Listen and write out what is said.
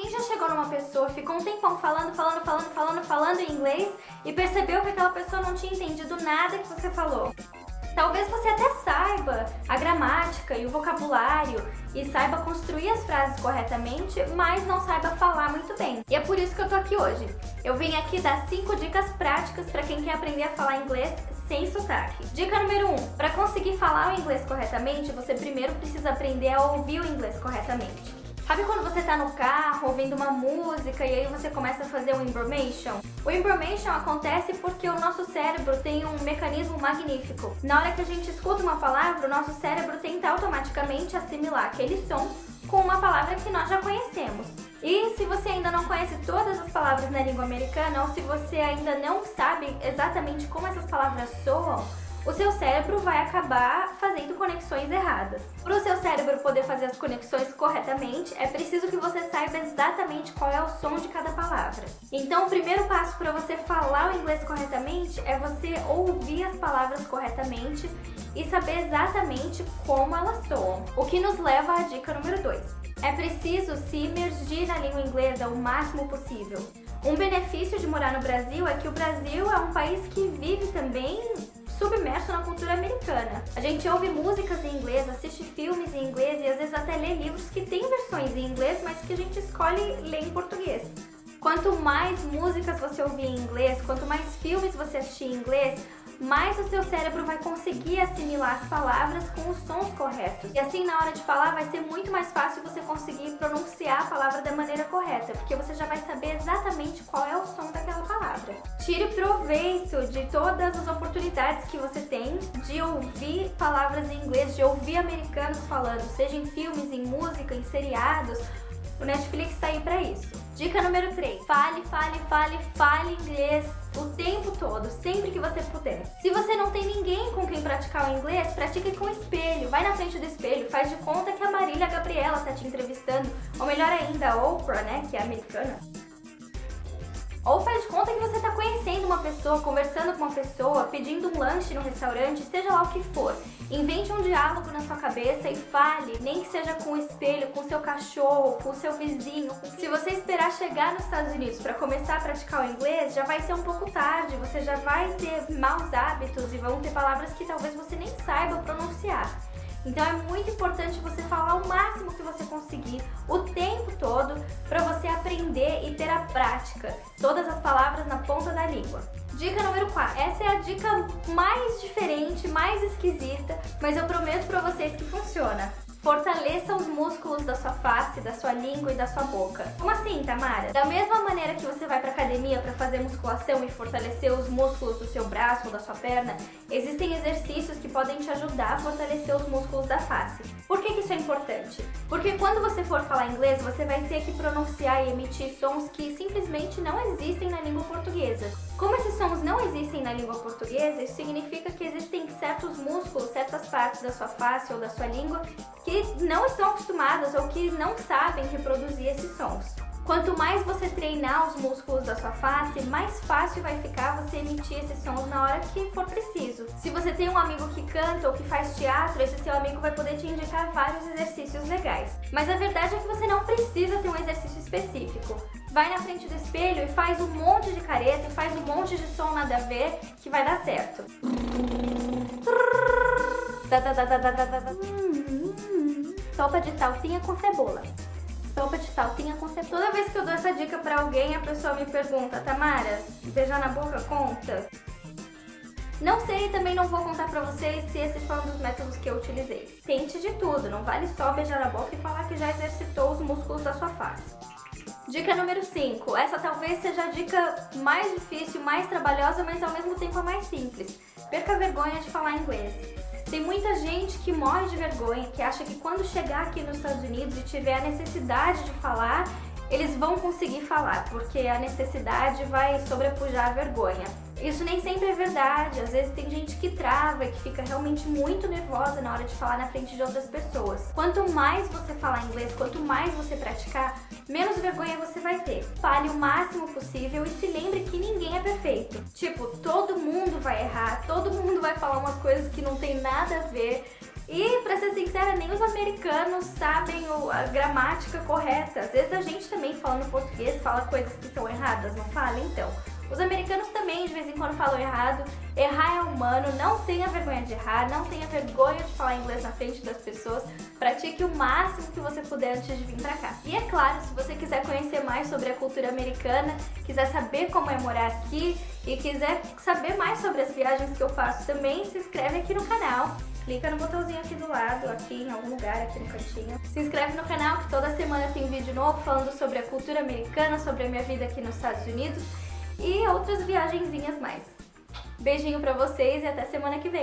Quem já chegou numa pessoa, ficou um tempão falando em inglês e percebeu que aquela pessoa não tinha entendido nada que você falou? Talvez você até saiba a gramática e o vocabulário e saiba construir as frases corretamente, mas não saiba falar muito bem. E é por isso que eu tô aqui hoje. Eu vim aqui dar 5 dicas práticas para quem quer aprender a falar inglês sem sotaque. Dica número 1. Para conseguir falar o inglês corretamente, você primeiro precisa aprender a ouvir o inglês corretamente. Sabe quando você tá no carro ouvindo uma música e aí você começa a fazer um embrommation? O embrommation acontece porque o nosso cérebro tem um mecanismo magnífico. Na hora que a gente escuta uma palavra, o nosso cérebro tenta automaticamente assimilar aquele som com uma palavra que nós já conhecemos. E se você ainda não conhece todas as palavras na língua americana, ou se você ainda não sabe exatamente como essas palavras soam, o seu cérebro vai acabar fazendo conexões erradas. Para o seu cérebro poder fazer as conexões corretamente, é preciso que você saiba exatamente qual é o som de cada palavra. Então, o primeiro passo para você falar o inglês corretamente é você ouvir as palavras corretamente e saber exatamente como elas soam. O que nos leva à dica número 2. É preciso se imergir na língua inglesa o máximo possível. Um benefício de morar no Brasil é que o Brasil é um país que vive também submerso na cultura americana. A gente ouve músicas em inglês, assiste filmes em inglês e às vezes até lê livros que têm versões em inglês, mas que a gente escolhe ler em português. Quanto mais músicas você ouvir em inglês, quanto mais filmes você assistir em inglês, mais o seu cérebro vai conseguir assimilar as palavras com os sons corretos. E assim, na hora de falar, vai ser muito mais fácil você conseguir pronunciar a palavra da maneira correta, porque você já vai saber exatamente qual é o som daquela palavra. Tire proveito de todas as oportunidades que você tem de ouvir palavras em inglês, de ouvir americanos falando, seja em filmes, em música, em seriados. O Netflix está aí para isso. Dica número 3. Fale inglês o tempo todo, sempre que você puder. Se você não tem ninguém com quem praticar o inglês, pratique com o espelho. Vai na frente do espelho, faz de conta que a Marília Gabriela está te entrevistando. Ou melhor ainda, a Oprah, né, que é americana. Ou faz de conta que você está conhecendo uma pessoa, conversando com uma pessoa, pedindo um lanche no restaurante, seja lá o que for. Invente um diálogo na sua cabeça e fale, nem que seja com o espelho, com o seu cachorro, com o seu vizinho. Se você esperar chegar nos Estados Unidos para começar a praticar o inglês, já vai ser um pouco tarde, você já vai ter maus hábitos e vão ter palavras que talvez você nem saiba pronunciar. Então é muito importante você falar o máximo que você conseguir, o tempo todo, para você aprender e ter a prática. Todas as palavras na ponta da língua. Dica número 4. Essa é a dica mais diferente, mais esquisita, mas eu prometo para vocês que funciona. Fortaleça os músculos da sua face, da sua língua e da sua boca. Como assim, Tamara? Da mesma maneira que você vai pra academia para fazer musculação e fortalecer os músculos do seu braço ou da sua perna, existem exercícios que podem te ajudar a fortalecer os músculos da face. Por que isso é importante? Porque quando você for falar inglês, você vai ter que pronunciar e emitir sons que simplesmente não existem na língua portuguesa. Como esses sons não existem na língua portuguesa, isso significa que existem certos músculos, certas partes da sua face ou da sua língua que não estão acostumadas ou que não sabem reproduzir esses sons. Quanto mais você treinar os músculos da sua face, mais fácil vai ficar você emitir esses sons na hora que for preciso. Se você tem um amigo que canta ou que faz teatro, esse seu amigo vai poder te indicar vários exercícios legais. Mas a verdade é que você não precisa ter um exercício específico. Vai na frente do espelho e faz um monte de careta e faz um monte de som nada a ver que vai dar certo. Sopa de salsinha com cebola. Sopa de salsinha com cebola. Toda vez que eu dou essa dica pra alguém, a pessoa me pergunta: Tamara, beijar na boca conta? Não sei e também não vou contar pra vocês se esse foi um dos métodos que eu utilizei. Tente de tudo, não vale só beijar na boca e falar que já exercitou os músculos da sua face. Dica número 5. Essa talvez seja a dica mais difícil, mais trabalhosa, mas ao mesmo tempo a mais simples. Perca a vergonha de falar inglês. Tem muita gente que morre de vergonha, que acha que quando chegar aqui nos Estados Unidos e tiver a necessidade de falar, eles vão conseguir falar, porque a necessidade vai sobrepujar a vergonha. Isso nem sempre é verdade, às vezes tem gente que trava e que fica realmente muito nervosa na hora de falar na frente de outras pessoas. Quanto mais você falar inglês, quanto mais você praticar, menos vergonha você vai ter. Fale o máximo possível e se lembre que ninguém é perfeito. Tipo, todo mundo vai errar, todo mundo vai falar umas coisas que não tem nada a ver. E, pra ser sincera, nem os americanos sabem a gramática correta. Às vezes a gente também, falando português, fala coisas que são erradas, não fala? Então, os americanos também, de vez em quando, falam errado. Errar é humano, não tenha vergonha de errar, não tenha vergonha de falar inglês na frente das pessoas. Pratique o máximo que você puder antes de vir pra cá. E é claro, se você quiser conhecer mais sobre a cultura americana, quiser saber como é morar aqui e quiser saber mais sobre as viagens que eu faço também, se inscreve aqui no canal. Clica no botãozinho aqui do lado, aqui em algum lugar, aqui no cantinho. Se inscreve no canal que toda semana tem vídeo novo falando sobre a cultura americana, sobre a minha vida aqui nos Estados Unidos e outras viagenzinhas mais. Beijinho pra vocês e até semana que vem!